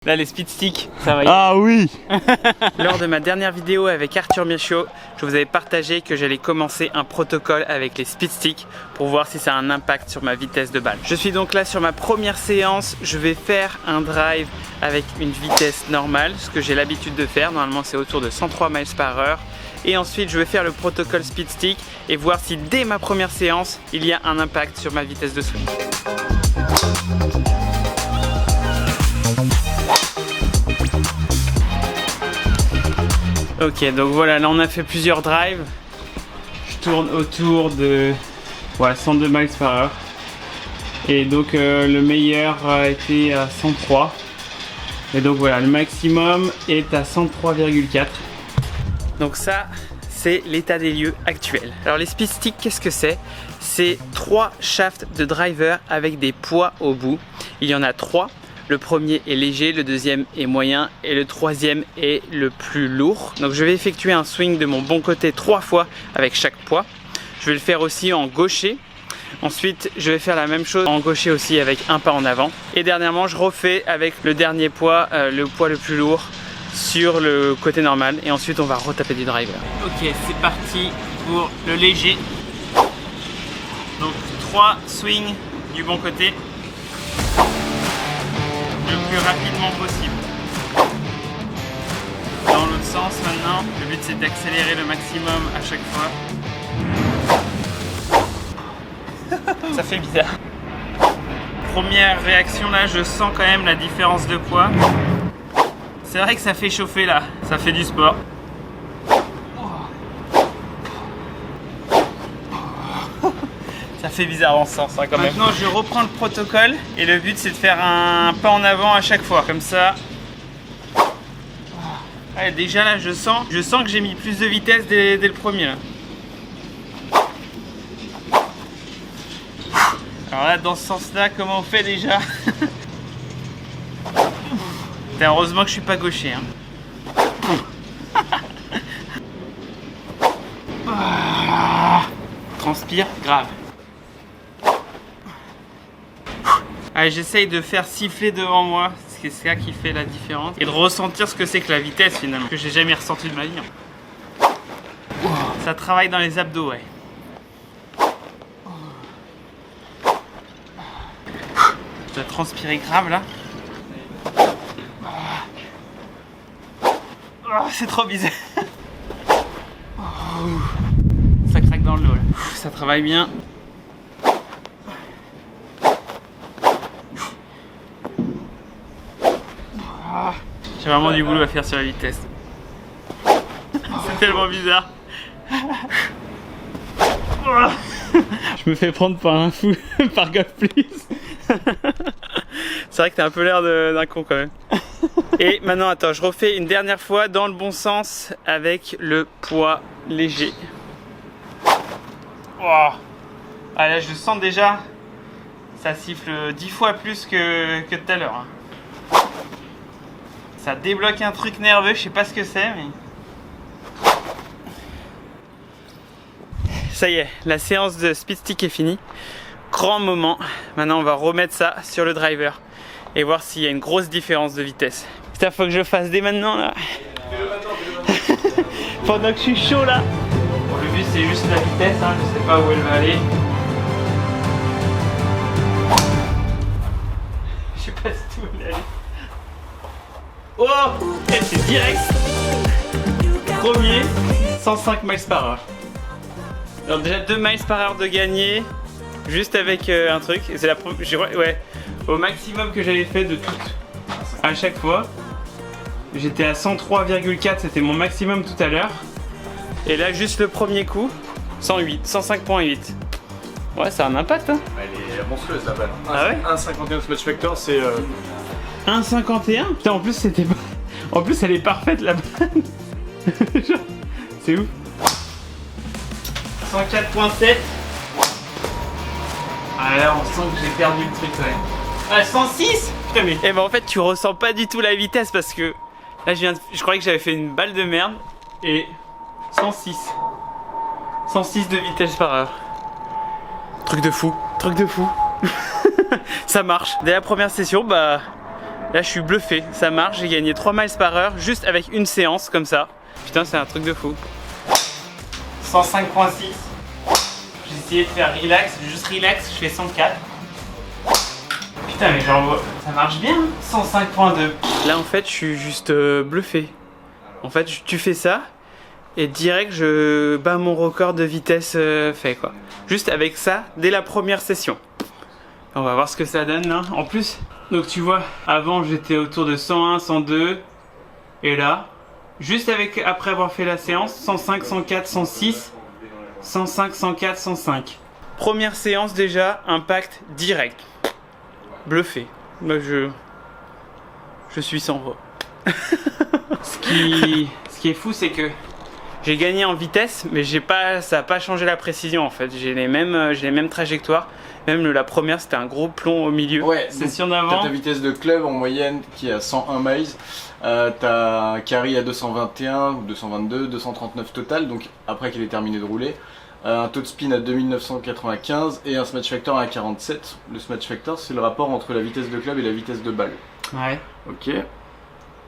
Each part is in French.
Là les speed sticks, ça va. Ah oui. Lors de ma dernière vidéo avec Arthur Michaud, je vous avais partagé que j'allais commencer un protocole avec les speed sticks pour voir si ça a un impact sur ma vitesse de balle. Je suis donc là sur ma première séance, je vais faire un drive avec une vitesse normale, ce que j'ai l'habitude de faire, normalement c'est autour de 103 miles par heure. Et ensuite je vais faire le protocole speed stick et voir si dès ma première séance, il y a un impact sur ma vitesse de swing. Ok, donc voilà, là on a fait plusieurs drives. Je tourne autour de 102 miles par heure. Et donc le meilleur a été à 103. Et donc voilà, le maximum est à 103,4. Donc ça, c'est l'état des lieux actuel. Alors les speed sticks, qu'est-ce que c'est? C'est 3 shafts de driver avec des poids au bout. Il y en a 3. Le premier est léger, le deuxième est moyen et le troisième est le plus lourd. Donc je vais effectuer un swing de mon bon côté 3 fois avec chaque poids. Je vais le faire aussi en gaucher. Ensuite, je vais faire la même chose en gaucher aussi avec un pas en avant. Et dernièrement, je refais avec le dernier poids, le poids le plus lourd sur le côté normal. Et ensuite, on va retaper du driver. Ok, c'est parti pour le léger. Donc 3 swings du bon côté. Le plus rapidement possible. Dans l'autre sens maintenant, le but c'est d'accélérer le maximum à chaque fois. Ça fait bizarre. Première réaction là, je sens quand même la différence de poids. C'est vrai que ça fait chauffer là, ça fait du sport. Ça fait bizarre dans ce sens hein, quand même. Maintenant je reprends le protocole et le but c'est de faire un pas en avant à chaque fois. Comme ça. Ouais, déjà là je sens que j'ai mis plus de vitesse dès le premier là. Alors là dans ce sens là comment on fait déjà? Heureusement que je suis pas gaucher hein. Transpire grave. Allez, j'essaye de faire siffler devant moi, c'est ça qui fait la différence. Et de ressentir ce que c'est que la vitesse finalement, que j'ai jamais ressenti de ma vie. Ça travaille dans les abdos, ouais. Je dois transpirer grave là. Oh, c'est trop bizarre. Ça craque dans le dos là. Ça travaille bien. J'ai vraiment du boulot à faire sur la vitesse. C'est tellement bizarre. Je me fais prendre par un fou, par God please. C'est vrai que t'as un peu l'air d'un con quand même. Et maintenant attends, je refais une dernière fois dans le bon sens avec le poids léger. Ah là je sens déjà, ça siffle 10 fois plus que tout à l'heure. Hein. Ça débloque un truc nerveux, je sais pas ce que c'est mais... Ça y est, la séance de speed stick est finie. Grand moment. Maintenant on va remettre ça sur le driver et voir s'il y a une grosse différence de vitesse. Putain, faut que je fasse dès maintenant là. Pendant que je suis chaud là. Bon, le but c'est juste la vitesse, hein. Je sais pas où elle va aller. Je sais pas du tout où elle va aller. Oh, c'est direct. Premier, 105 miles par heure. Alors déjà 2 miles par heure de gagné, juste avec un truc. Et c'est la première, ouais, au maximum que j'avais fait de toutes. À chaque fois, j'étais à 103,4, c'était mon maximum tout à l'heure. Et là, juste le premier coup, 108, 105,8. Ouais, ça a un impact. Hein. Elle est monstrueuse la balle. Ah ouais. 1,51 match vector, c'est. 1,51. Putain, en plus c'était. En plus, elle est parfaite la balle. C'est ouf. 104,7. Ah là, on sent que j'ai perdu le truc, ouais. Ah, 106. Putain, mais. Eh ben, en fait, tu ressens pas du tout la vitesse parce que. Là, je croyais que j'avais fait une balle de merde. Et. 106. 106 de vitesse par heure. Truc de fou. Truc de fou. Ça marche. Dès la première session, bah. Là je suis bluffé, ça marche, j'ai gagné 3 miles par heure juste avec une séance comme ça. Putain c'est un truc de fou. 105.6. J'ai essayé de faire relax, juste relax, je fais 104. Putain mais genre ça marche bien, 105.2. Là en fait je suis juste bluffé. En fait tu fais ça et direct je bats mon record de vitesse fait quoi. Juste avec ça dès la première session. On va voir ce que ça donne hein. En plus, donc tu vois, avant j'étais autour de 101, 102 et là, juste après avoir fait la séance, 105, 104, 106, 105, 104, 105. Première séance déjà, impact direct. Bluffé. Moi je suis sans voix. Ce qui est fou c'est que j'ai gagné en vitesse mais ça n'a pas changé la précision en fait. J'ai les mêmes trajectoires. Même la première c'était un gros plomb au milieu. Ouais, session d'avant. T'as ta vitesse de club en moyenne qui est à 101 miles. T'as un carry à 221 ou 222, 239 total, donc après qu'il ait terminé de rouler. Un taux de spin à 2995 et un smash factor à 47. Le smash factor c'est le rapport entre la vitesse de club et la vitesse de balle. Ouais. Ok.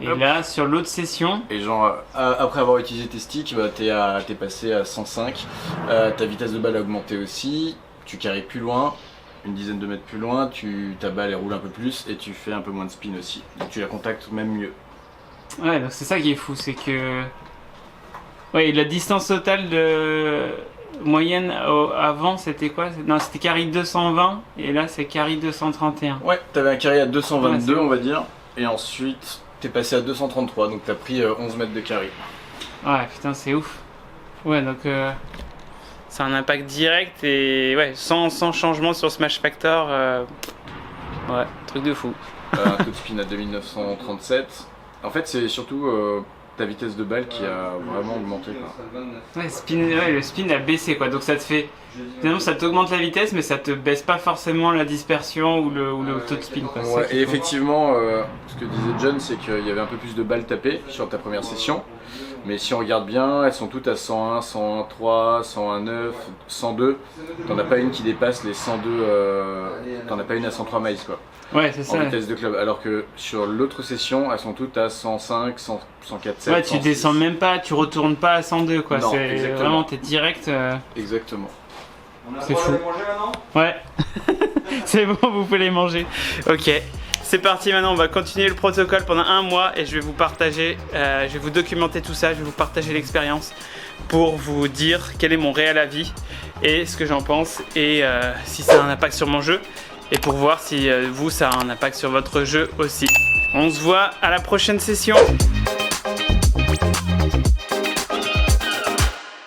Et hop. Là sur l'autre session. Et genre après avoir utilisé tes sticks, bah, t'es passé à 105. Ta vitesse de balle a augmenté aussi. Tu carries plus loin, une dizaine de mètres plus loin, ta balle elle roule un peu plus et tu fais un peu moins de spin aussi. Donc tu la contactes même mieux. Ouais, donc c'est ça qui est fou, c'est que... Ouais, la distance totale de moyenne avant c'était quoi? Non, c'était carry 220 et là c'est carry 231. Ouais, t'avais un carry à 222 ouais, on va dire. Et ensuite t'es passé à 233, donc t'as pris 11 mètres de carry. Ouais, putain c'est ouf. Ouais, donc... c'est un impact direct et ouais, sans changement sur Smash Factor. Ouais, truc de fou. Un taux de spin à 2937. En fait, c'est surtout ta vitesse de balle qui a vraiment augmenté. Quoi. Ouais, le spin a baissé quoi. Donc ça te fait. Finalement, ça t'augmente la vitesse, mais ça te baisse pas forcément la dispersion ou le taux de spin. Quoi. Ouais, et effectivement, ce que disait John, c'est qu'il y avait un peu plus de balles tapées sur ta première session. Mais si on regarde bien, elles sont toutes à 101, 101.3, 101.9, 102. T'en as pas une qui dépasse les 102, t'en as pas une à 103 miles quoi. Ouais, c'est ça. En vitesse de club. Alors que sur l'autre session, elles sont toutes à 105, 104, 7. Ouais, tu 106. descends même pas, tu retournes pas à 102 quoi. Non, C'est vraiment, t'es direct. Exactement. C'est fou. Ouais. C'est bon, vous pouvez les manger. Ok. C'est parti maintenant, on va continuer le protocole pendant un mois et je vais vous partager, je vais vous documenter tout ça, je vais vous partager l'expérience pour vous dire quel est mon réel avis et ce que j'en pense et si ça a un impact sur mon jeu et pour voir si vous ça a un impact sur votre jeu aussi. On se voit à la prochaine session.